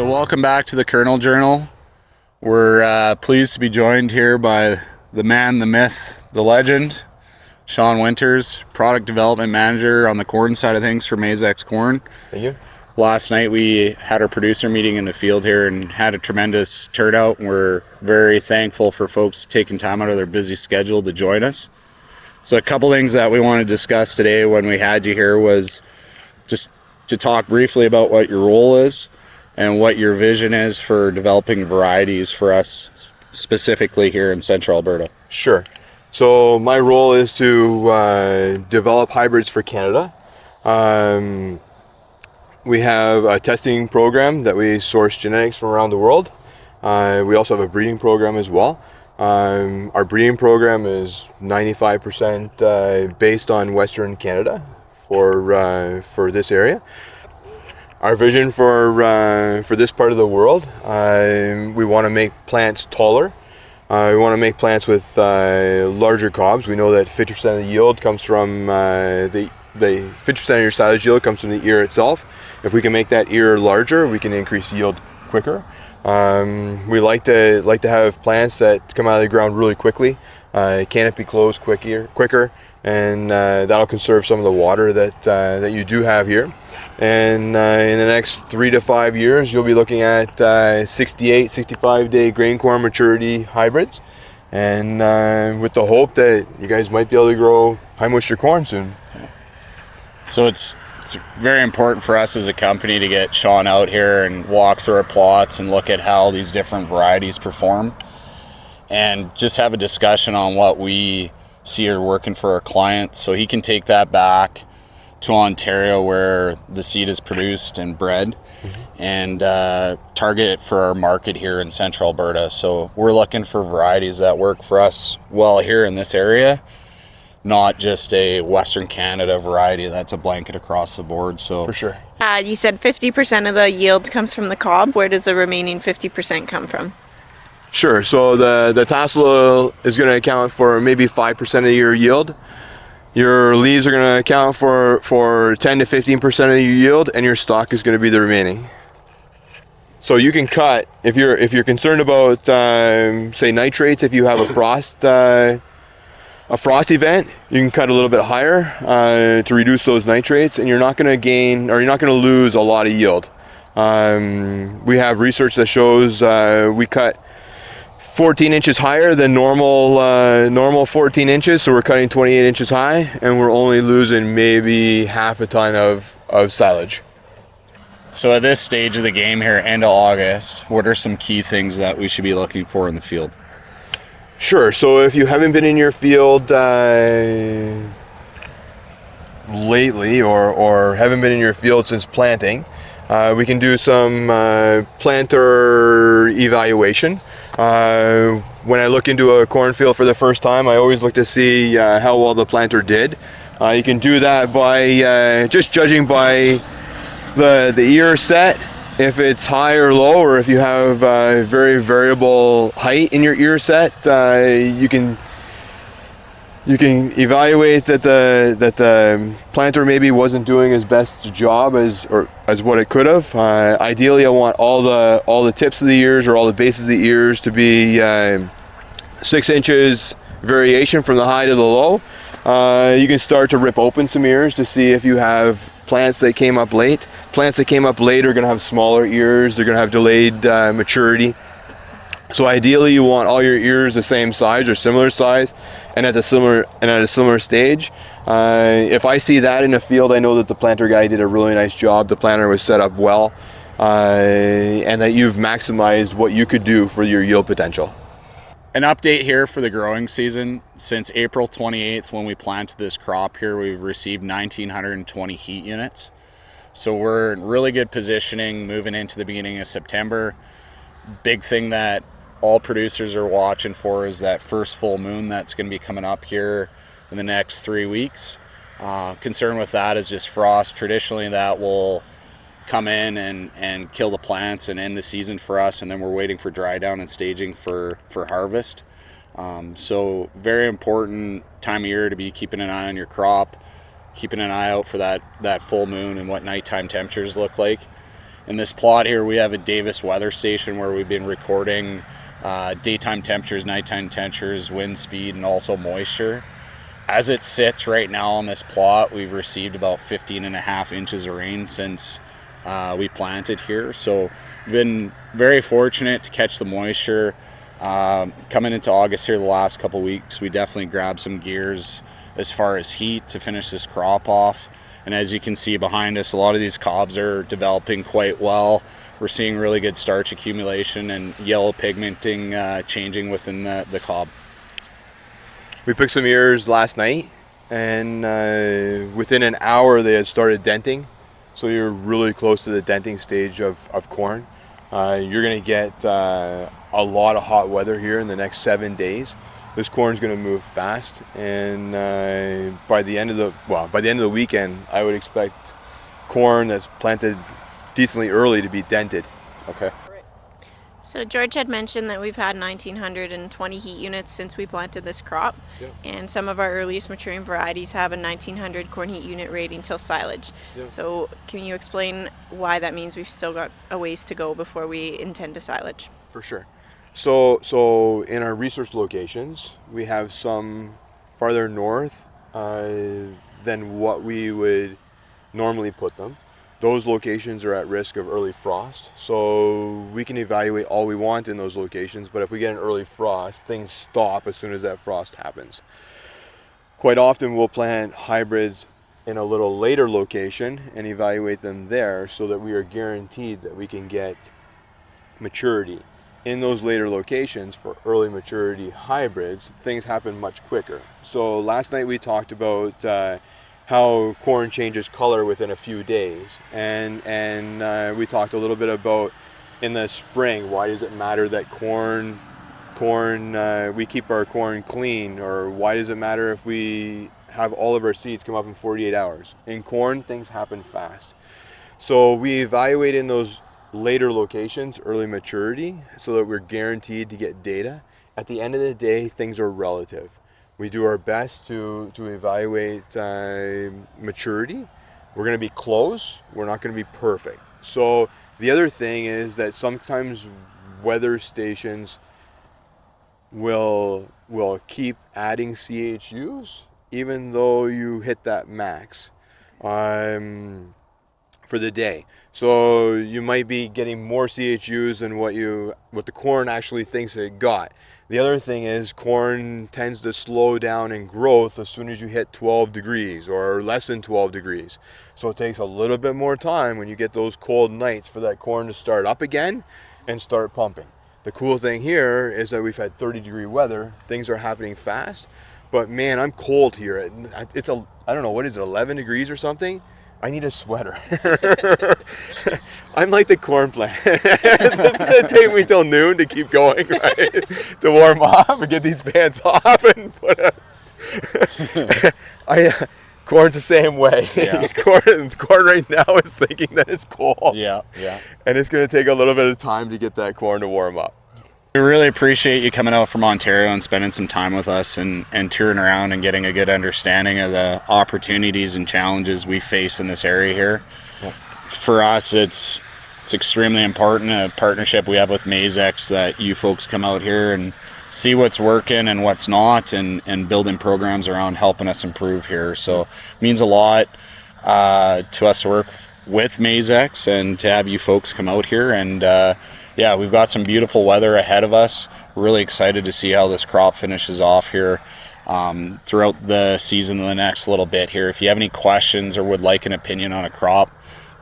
So welcome back to the Kernel Journal. We're pleased to be joined here by the man, the myth, the legend, Shawn Winters, Product Development Manager on the corn side of things for Maizex Corn. Thank you. Last night we had our producer meeting in the field here and had a tremendous turnout. We're very thankful for folks taking time out of their busy schedule to join us. So a couple things that we want to discuss today when we had you here was just to talk briefly about what your role is and what your vision is for developing varieties for us specifically here in Central Alberta. Sure. So my role is to develop hybrids for Canada. We have a testing program that we source genetics from around the world. We also have a breeding program as well. Our breeding program is 95% based on Western Canada for this area. Our vision for this part of the world, we want to make plants taller. We want to make plants with larger cobs. We know that 50% of the yield comes from the 50% of your silage yield comes from the ear itself. If we can make that ear larger, we can increase yield quicker. We like to have plants that come out of the ground really quickly, canopy close quicker, and that'll conserve some of the water that you do have here. And in the next 3 to 5 years, you'll be looking at 68, 65 day grain corn maturity hybrids, and with the hope that you guys might be able to grow high moisture corn soon. So it's very important for us as a company to get Shawn out here and walk through our plots and look at how these different varieties perform and just have a discussion on what we see are working for our clients, so he can take that back to Ontario where the seed is produced and bred, and target it for our market here in Central Alberta. So we're looking for varieties that work for us well here in this area, not just a Western Canada variety that's a blanket across the board. So for sure. You said 50% of the yield comes from the cob. Where does the remaining 50% come from? Sure. So the tassel is going to account for maybe 5% of your yield. Your leaves are going to account for 10 to 15% of your yield, and your stalk is going to be the remaining. So you can cut if you're concerned about say nitrates. If you have a frost event, you can cut a little bit higher to reduce those nitrates, and you're not going to gain, or you're not going to lose a lot of yield. We have research that shows we cut 14 inches higher than normal 14 inches, so we're cutting 28 inches high, and we're only losing maybe half a ton of silage. So at this stage of the game here, end of August, what are some key things that we should be looking for in the field? Sure. So if you haven't been in your field lately, or haven't been in your field since planting, we can do some planter evaluation. When I look into a cornfield for the first time, I always look to see how well the planter did. You can do that by just judging by the ear set, if it's high or low, or if you have very variable height in your ear set. You can evaluate that the planter maybe wasn't doing its best job as what it could have. Ideally, I want all the tips of the ears, or all the bases of the ears, to be 6 inches variation from the high to the low. You can start to rip open some ears to see if you have plants that came up late. Plants that came up late are going to have smaller ears. They're going to have delayed maturity. So ideally, you want all your ears the same size or similar size, and at a similar stage. If I see that in a field, I know that the planter guy did a really nice job. The planter was set up well, and that you've maximized what you could do for your yield potential. An update here for the growing season. Since April 28th, when we planted this crop here, we've received 1,920 heat units. So we're in really good positioning moving into the beginning of September. Big thing that all producers are watching for is that first full moon that's going to be coming up here in the next 3 weeks. Concern with that is just frost. Traditionally, that will come in and kill the plants and end the season for us, and then we're waiting for dry down and staging for harvest. So very important time of year to be keeping an eye on your crop, keeping an eye out for that full moon and what nighttime temperatures look like. In this plot here, we have a Davis weather station where we've been recording daytime temperatures, nighttime temperatures, wind speed, and also moisture. As it sits right now on this plot, we've received about 15.5 inches of rain since we planted here. So we've been very fortunate to catch the moisture. Coming into August here the last couple weeks, we definitely grabbed some gears as far as heat to finish this crop off. And as you can see behind us, a lot of these cobs are developing quite well. We're seeing really good starch accumulation and yellow pigmenting changing within the cob. We picked some ears last night, and within an hour they had started denting. So you're really close to the denting stage of corn. You're going to get a lot of hot weather here in the next 7 days. This corn's going to move fast, and by the end of the weekend, I would expect corn that's planted decently early to be dented. Okay. So George had mentioned that we've had 1,920 heat units since we planted this crop, and some of our earliest maturing varieties have a 1,900 corn heat unit rating till silage. So can you explain why that means we've still got a ways to go before we intend to silage? For sure. So in our research locations, we have some farther north than what we would normally put them. Those locations are at risk of early frost, so we can evaluate all we want in those locations, but if we get an early frost, things stop as soon as that frost happens. Quite often we'll plant hybrids in a little later location and evaluate them there so that we are guaranteed that we can get maturity. In those later locations for early maturity hybrids, things happen much quicker. So last night we talked about how corn changes color within a few days, and we talked a little bit about in the spring, why does it matter that we keep our corn clean, or why does it matter if we have all of our seeds come up in 48 hours? In corn, things happen fast. So we evaluate in those later locations early maturity so that we're guaranteed to get data. At the end of the day, things are relative. We do our best to evaluate maturity. We're going to be close. We're not going to be perfect. So the other thing is that sometimes weather stations will keep adding CHUs even though you hit that max for the day. So you might be getting more CHUs than what the corn actually thinks it got. The other thing is corn tends to slow down in growth as soon as you hit 12 degrees or less than 12 degrees. So it takes a little bit more time when you get those cold nights for that corn to start up again and start pumping. The cool thing here is that we've had 30-degree weather. Things are happening fast, but man, I'm cold here. It's I don't know, what is it, 11 degrees or something? I need a sweater. I'm like the corn plant. It's going to take me till noon to keep going, right? To warm up and get these pants off and put corn's the same way. Yeah. Corn right now is thinking that it's cold. Yeah. And it's going to take a little bit of time to get that corn to warm up. We really appreciate you coming out from Ontario and spending some time with us and touring around and getting a good understanding of the opportunities and challenges we face in this area here. Yeah. For us, it's extremely important, a partnership we have with Maizex, that you folks come out here and see what's working and what's not, and building programs around helping us improve here. So it means a lot to us to work with Maizex and to have you folks come out here. And yeah, we've got some beautiful weather ahead of us. We're really excited to see how this crop finishes off here throughout the season, the next little bit here. If you have any questions or would like an opinion on a crop,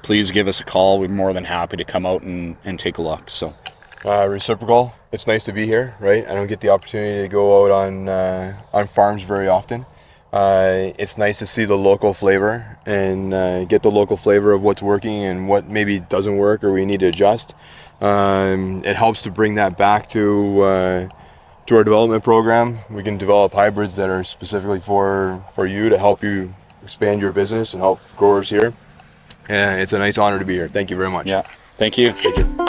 please give us a call. We're more than happy to come out and take a look. So reciprocal. It's nice to be here, right? I don't get the opportunity to go out on farms very often. It's nice to see the local flavor and get the local flavor of what's working and what maybe doesn't work or we need to adjust. It helps to bring that back to our development program. We can develop hybrids that are specifically for you to help you expand your business and help growers here. And it's a nice honor to be here. Thank you very much. yeah, thank you. Thank you.